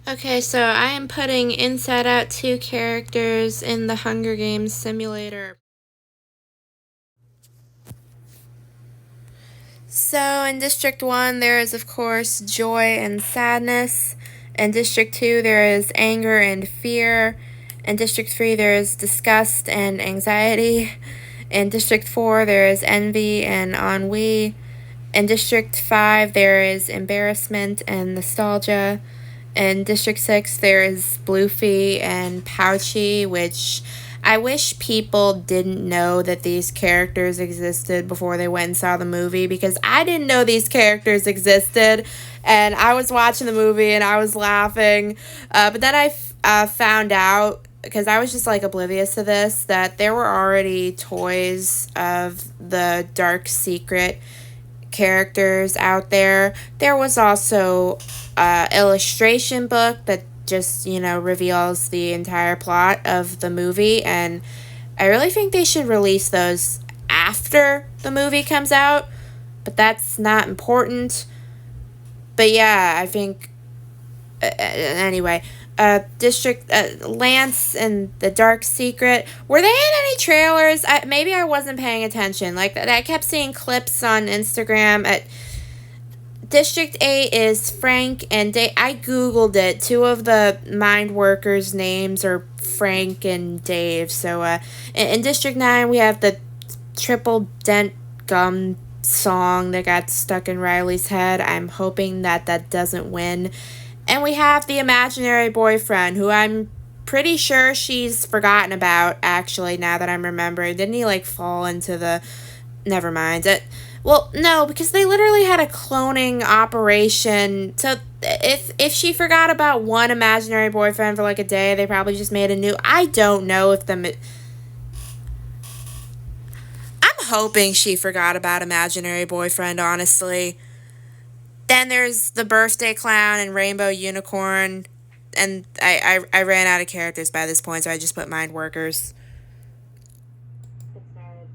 Okay, so I am putting Inside Out 2 characters in the Hunger Games simulator. So in District 1, there is, of course, joy and sadness. In District 2, there is anger and fear. In District 3, there is disgust and anxiety. In District 4, there is envy and ennui. In District 5, there is embarrassment and nostalgia. In District 6, there is Bluefy and Pouchy, which I wish people didn't know that these characters existed before they went and saw the movie, because I didn't know these characters existed. And I was watching the movie and I was laughing. But then I found out, because I was just like oblivious to this, that there were already toys of the Dark Secret characters out there. There was also a illustration book that just, reveals the entire plot of the movie, and I really think they should release those after the movie comes out, but that's not important. But yeah, I think anyway, District Lance and the Dark Secret. Were they in any trailers? Maybe I wasn't paying attention. Like I kept seeing clips on Instagram. District 8 is Frank and Dave. I googled it. Two of the mind workers' names are Frank and Dave. So in District 9 we have the triple dent gum song that got stuck in Riley's head. I'm hoping that that doesn't win. And we have the imaginary boyfriend, who I'm pretty sure she's forgotten about, actually, now that I'm remembering. Didn't he, like, fall into the. Never mind. Well, no, because they literally had a cloning operation. So if she forgot about one imaginary boyfriend for like a day, they probably just made a new. I don't know if the. I'm hoping she forgot about imaginary boyfriend, honestly. Then there's the birthday clown and rainbow unicorn, and I ran out of characters by this point, so I just put mind workers. It started.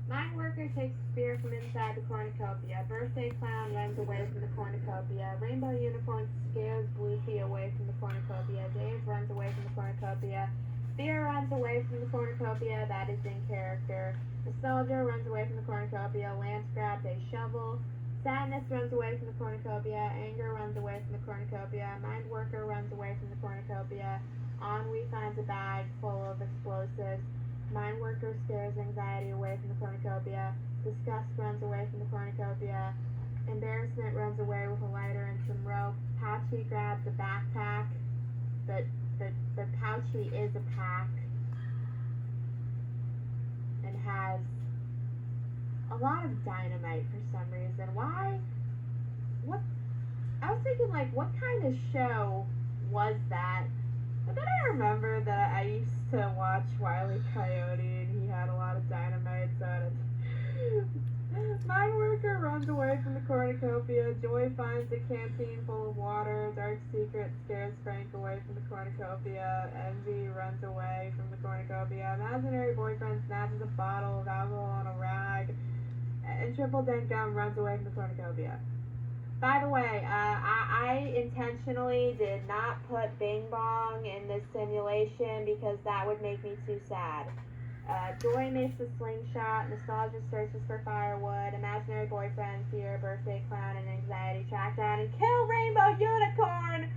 Mind worker takes spear from inside the cornucopia. Birthday clown runs away from the cornucopia. Rainbow unicorn scares Bluefy away from the cornucopia. Dave runs away from the cornucopia. Fear runs away from the cornucopia. That is in character. Nostalgia runs away from the cornucopia. Lance grabs a shovel. Sadness runs away from the cornucopia. Anger runs away from the cornucopia. Mind worker runs away from the cornucopia. Ennui finds a bag full of explosives. Mind worker scares anxiety away from the cornucopia. Disgust runs away from the cornucopia. Embarrassment runs away with a lighter and some rope. Pouchy grabs a backpack. The Pouchy is a pack and has a lot of dynamite for some reason. Why? What? I was thinking, like, what kind of show was that? But then I remember that I used to watch Wile E. Coyote and he had a lot of dynamite, so Mind worker runs away from the cornucopia. Joy finds a canteen full of water. Dark secret scares Frank away from the cornucopia. Envy runs away from the cornucopia. Imaginary boyfriend snatches a bottle of alcohol on a rag. And Triple Dent Gum runs away from the cornucopia. By the way, I intentionally did not put Bing Bong in this simulation because that would make me too sad. Joy makes a slingshot. Nostalgia searches for firewood. Imaginary boyfriend, fear, birthday clown, and anxiety track down and kill Rainbow Unicorn!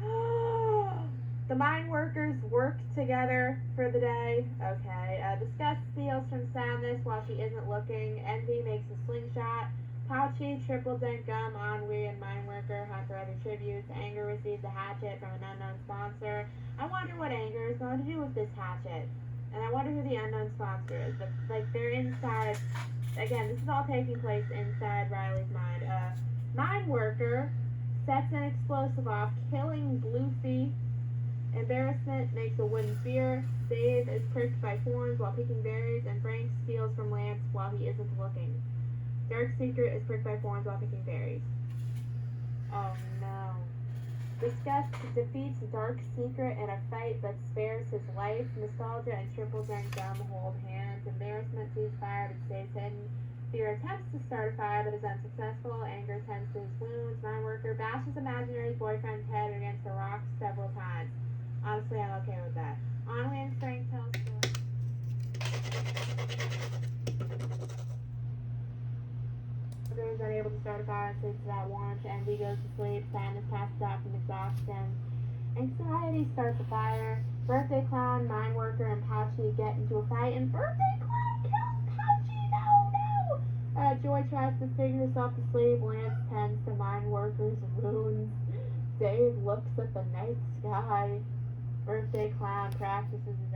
The mine workers work together for the day. Okay. Disgust steals from sadness while she isn't looking. Envy makes a slingshot. Pouchy, Triple Dent Gum, Ennui, and Mine Worker hunt for other tributes. Anger receives a hatchet from an unknown sponsor. I wonder what Anger is going to do with this hatchet. And I wonder who the unknown sponsor is. But, like, they're inside. Again, this is all taking place inside Riley's mind. Mine Worker sets an explosive off, killing Bluefy. Embarrassment makes a wooden spear. Dave is pricked by thorns while picking berries, and Frank steals from Lance while he isn't looking. Dark Secret is pricked by thorns while picking berries. Oh no. Disgust defeats Dark Secret in a fight but spares his life. Nostalgia and Triple Dent Gum hold hands. Embarrassment sees fire but stays hidden. Fear attempts to start a fire but is unsuccessful. Anger tends to his wounds. Mind worker bashes imaginary boyfriend's head against a rock several times. Honestly, I'm okay with that. Ennui and Frank tells Joy. Joy is unable to start a fire and sleeps without warmth. Envy goes to sleep. Sadness passes out from exhaustion. Anxiety starts a fire. Birthday clown, mind worker, and Pouchy get into a fight, and birthday clown kills Pouchy. No. Joy tries to sing herself to sleep. Lance tends to mind worker's wounds. Dave looks at the night sky. Birthday clown practices his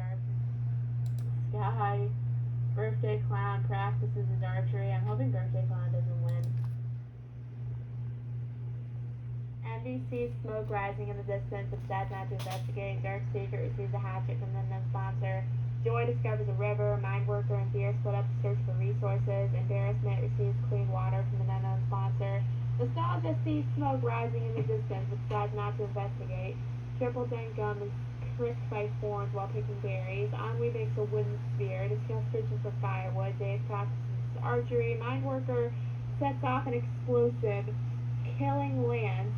archery. Birthday clown practices his archery. I'm hoping birthday clown doesn't win. Envy sees smoke rising in the distance, but decides not to investigate. Dark Secret receives a hatchet from the unknown sponsor. Joy discovers a river. Mind worker and Fear split up to search for resources. Embarrassment receives clean water from an unknown sponsor. Nostalgia sees smoke rising in the distance, but decides not to investigate. Triple Dent Gum is pricked by thorns while picking berries. Ennui makes a wooden spear. Discuss searching for firewood. Dave practices archery. Mind worker sets off an explosive, killing Lance.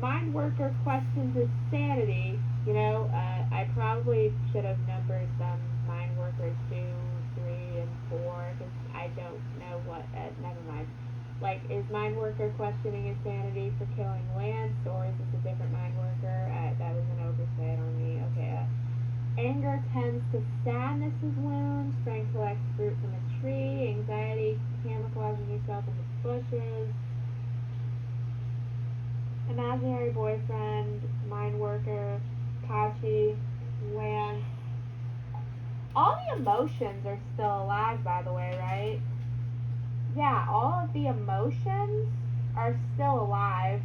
Mind worker questions his sanity. I probably should have numbered some mind workers 2, 3, and 4 because I don't know what. Never mind. Is mind worker questioning his sanity for killing Lance, or is this a different mind worker? That was an oversight on me. Okay. Anger tends to sadness's wounds. Frank collects fruit from a tree. Anxiety camouflages himself in the bushes. Imaginary boyfriend, mind worker, Pouchy, Lance. All the emotions are still alive, by the way, right? Yeah, all of the emotions are still alive.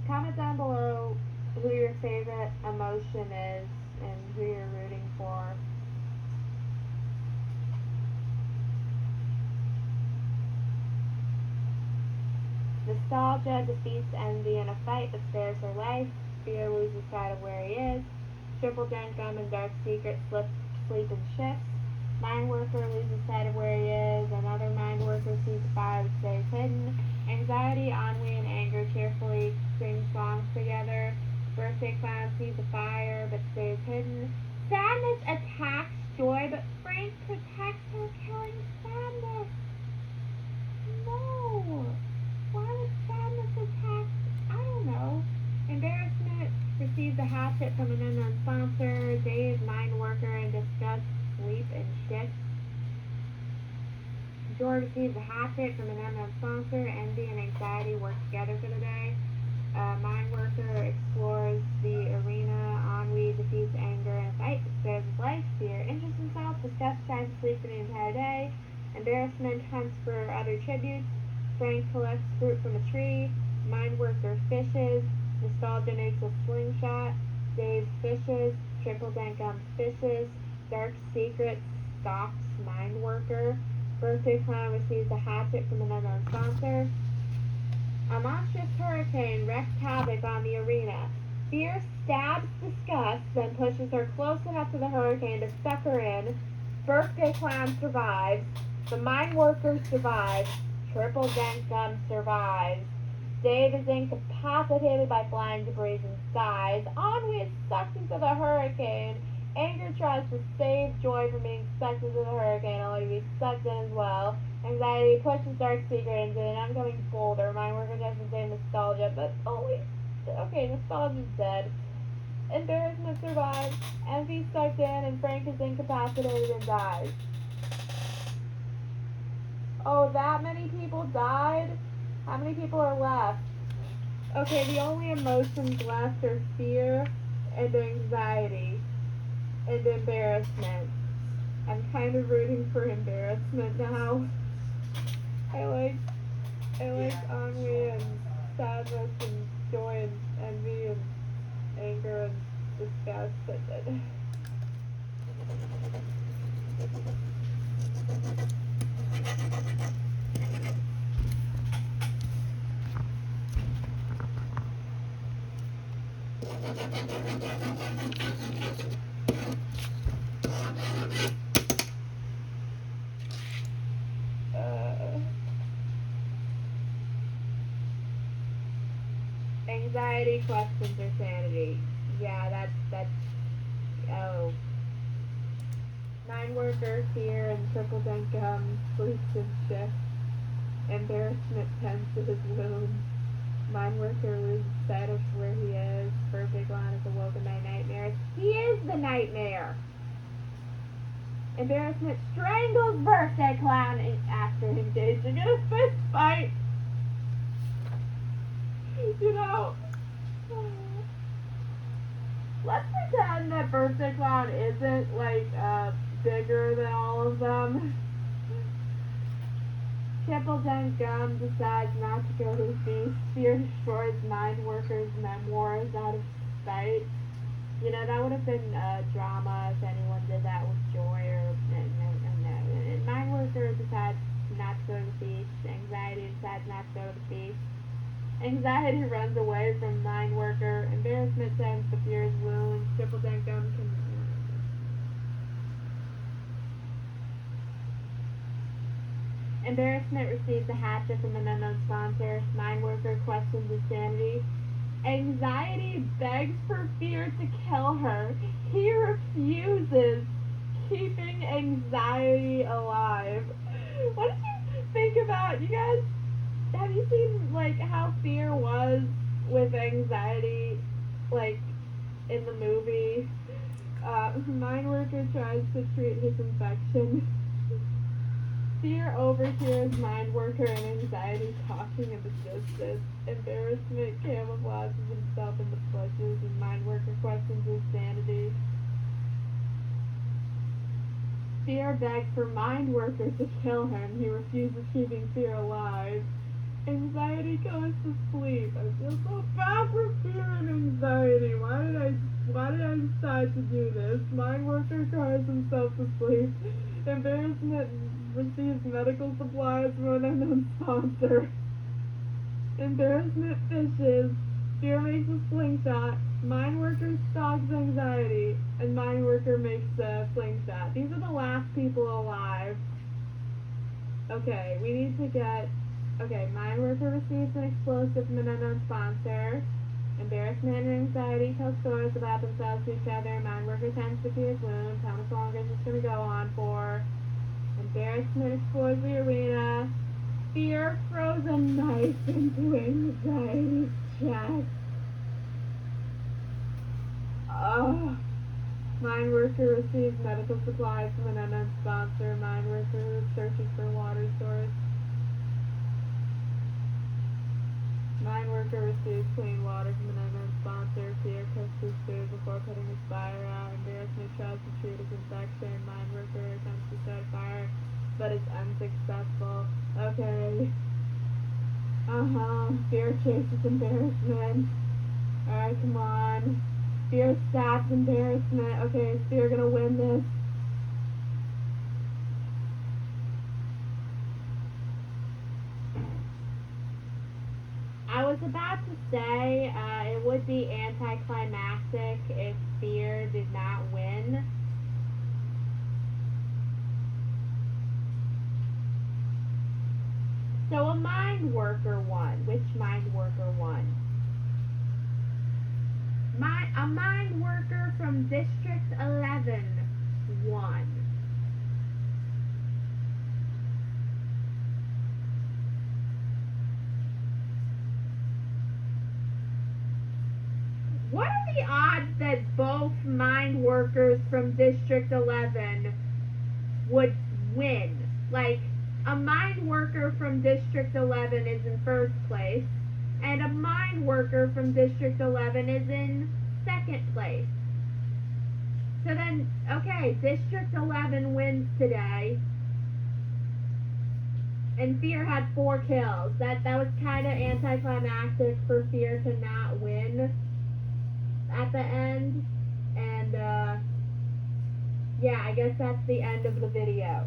Comment down below who your favorite emotion is and who you're rooting for. Nostalgia defeats Envy in a fight but spares her life. Fear loses sight of where he is. Triple Dent Gum and Dark Secret sleep in shifts. Mind worker loses sight of where he is. Another mind worker sees a fire but stays hidden. Anxiety, ennui, and anger cheerfully sing songs together. Birthday clown sees a fire but stays hidden. Sadness attacks Joy, but Frank protects her, killing Sadness. No! Why would sadness attack? I don't know. Embarrassment receives a hatchet from an unknown sponsor. Dave, mind worker, and discuss sleep and shifts. Joy receives a hatchet from an unknown sponsor. Envy and anxiety work together for the day. Mind worker explores the arena. Ennui defeats anger in a fight, spares his life. Fear interests himself. Discuss tries to sleep for the entire day. Embarrassment hunts for other tributes. Frank collects fruit from a tree. Mind worker fishes. Nostalgia makes a slingshot. Dave fishes. Triple Dent Gum fishes. Dark Secret stalks mind worker. Birthday clown receives a hatchet from an unknown sponsor. A monstrous hurricane wreaks havoc on the arena. Fear stabs Disgust, then pushes her close enough to the hurricane to suck her in. Birthday clown survives. The mind worker survives. Triple Dent Gum survives. Dave is incapacitated by flying debris and dies. Ennui is sucked into the hurricane. Anger tries to save Joy from being sucked into the hurricane, only to be sucked in as well. Anxiety pushes Dark Secret into an oncoming boulder. Mind worker tries to save Nostalgia, but Nostalgia's dead. Embarrassment survives. Envy's sucked in, and Frank is incapacitated and dies. Oh, that many people died? How many people are left? Okay, the only emotions left are fear and anxiety and embarrassment. I'm kind of rooting for embarrassment now. I like ennui and sadness and joy and envy and anger and disgust. Anxiety questions her sanity. Yeah, that's oh. Mind worker, fear, and triple income, sleeps and shift. Embarrassment tends to his wounds. Mind worker loses sight of where he is. Perfect line is awoken by nightmares. He is the nightmare. Embarrassment strangles birthday clown after engaging in a fist fight. You know, let's pretend that birthday clown isn't like bigger than all of them. Triple-Dent Gum decides not to go to the feast. Fear destroys Mind Worker's memoirs out of spite. You know, that would have been drama if anyone did that with Joy or no. Mind Worker decides not to go to the feast. Anxiety decides not to go to the feast. Anxiety runs away from Mind Worker. Embarrassment tends to Fear's wounds. Triple-Dent Gum can... Embarrassment receives a hatchet from an unknown sponsor. Mind Worker questions his sanity. Anxiety begs for Fear to kill her. He refuses, keeping Anxiety alive. What did you think about, you guys, have you seen, like, how Fear was with Anxiety, like, in the movie? Mind Worker tries to treat his infection. Fear overhears Mind Worker and Anxiety talking in the distance. Embarrassment camouflages himself in the bushes, and Mind Worker questions his sanity. Fear begs for Mind Worker to kill him. He refuses, keeping Fear alive. Anxiety goes to sleep. I feel so bad for Fear and Anxiety. Why did I decide to do this? Mind Worker cries himself to sleep. Embarrassment receives medical supplies from an unknown sponsor. Embarrassment fishes. Fear makes a slingshot. Mind Worker stalks Anxiety, and Mind Worker makes a slingshot. These are the last people alive. Okay, we need to get... Okay, Mind Worker receives an explosive from an unknown sponsor. Embarrassment and Anxiety tell stories about themselves to each other. Mind Worker tends to Fear's wounds. How much longer is this going to go on for? Embarrassment explores the arena. Fear throws a knife into Anxiety's chest. Mind Worker receives medical supplies from an unknown sponsor. Mind Worker searches for a water source. Mind Worker receives clean water from an unknown sponsor. Fear cooks his food before putting his fire out. Embarrassment tries to treat his infection. Mind Worker attempts to start a fire, but is unsuccessful. Okay. Fear chases Embarrassment. Alright, come on. Fear stabs Embarrassment. Okay, is Fear gonna win this? I was about to say it would be anticlimactic if Fear did not win. So a Mind Worker won. Which Mind Worker won? A Mind Worker from District 11 won. What are the odds that both Mind Workers from District 11 would win? Like, a Mind Worker from District 11 is in first place, and a Mind Worker from District 11 is in second place. So then, okay, District 11 wins today, and Fear had 4 kills. That was kind of anticlimactic for Fear to not win at the end, and yeah, I guess that's the end of the video.